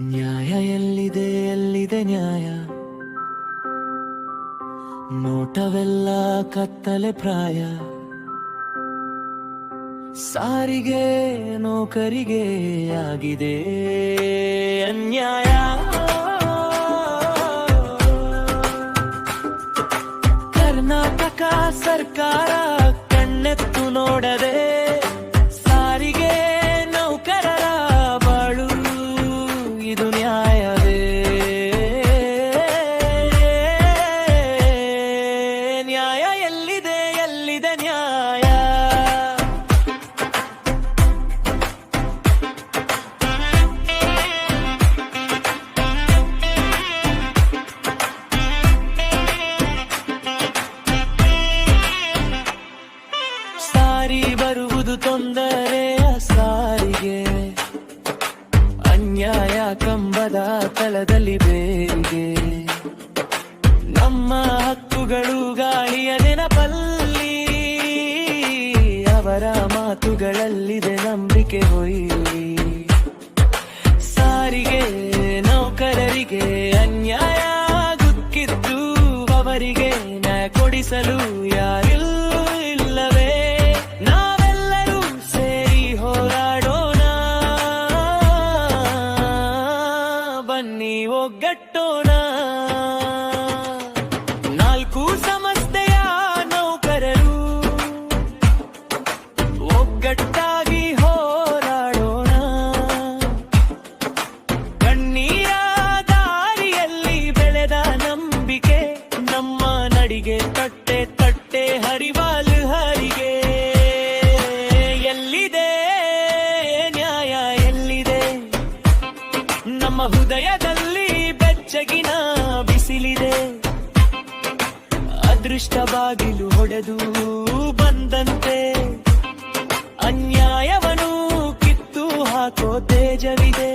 ನ್ಯಾಯ ಎಲ್ಲಿದೆ ಎಲ್ಲಿದೆ ನ್ಯಾಯ? ನೋಟವೆಲ್ಲ ಕತ್ತಲೆ ಪ್ರಾಯ. ಸಾರಿಗೆ ನೌಕರಿಗೆ ಆಗಿದೆ ಅನ್ಯಾಯ. ಕರ್ನಾಟಕ ಸರ್ಕಾರ ಕಣ್ಣೆತ್ತು ನೋಡದೆ ಸಾರಿಗೆ ನೌಕರರ ಬಾಳು ಇದು ನ್ಯಾಯವೇ? ನ್ಯಾಯ ಎಲ್ಲಿದೆ ಎಲ್ಲಿದೆ ನ್ಯಾಯ? ಸಾರಿ ಬರುವುದು ತೊಂದರೆಯ ಸಾರಿಗೆ, ಅನ್ಯಾಯ ಕಂಬದ ತಳದಲ್ಲಿ ಬೇರಿಗೆ. ನಮ್ಮ ಹಕ್ಕುಗಳು ಗಾಳಿಯ ನೆನಪಲ್ಲಿ, ಅವರ ಮಾತುಗಳಲ್ಲಿದೆ ನಂಬಿಕೆ ಹೊಯ್ಲಿ. ಸಾರಿಗೆ ನೌಕರರಿಗೆ ಅನ್ಯಾಯ ಗುಕ್ಕಿದ್ದು ಅವರಿಗೆ ನ್ಯಾಯ ಕೊಡಿಸಲು ಯಾರಿಲ್ಲವೇ? ನಾವೆಲ್ಲರೂ ಸೇರಿ ಹೋರಾಡೋಣ, ಬನ್ನಿ ಒಗ್ಗಟ್ಟೋಣ. ನಾಲ್ಕು ಸಂಸ್ಥೆಯ ನೌಕರರು ಒಗ್ಗಟ್ಟಾಗಿ ಹೋರಾಡೋಣ. ಕಣ್ಣೀರ ದಾರಿಯಲ್ಲಿ ಬೆಳೆದ ನಂಬಿಕೆ ನಮ್ಮ ನಡಿಗೆ ತಟ್ಟೆ ತಟ್ಟೆ ಹರಿವಾಲು ಹರಿಗೆ. ಎಲ್ಲಿದೆ ನ್ಯಾಯ ಎಲ್ಲಿದೆ? ನಮ್ಮ ಹೃದಯದಲ್ಲಿ ಬೆಚ್ಚಗಿನ ಬಿಸಿಲಿದೆ. ಅದೃಷ್ಟ ಬಾಗಿಲು ಹೊಡೆದು ಬಂದಂತೆ ಅನ್ಯಾಯವನ್ನು ಕಿತ್ತು ಹಾಕೋ ತೇಜವಿದೆ.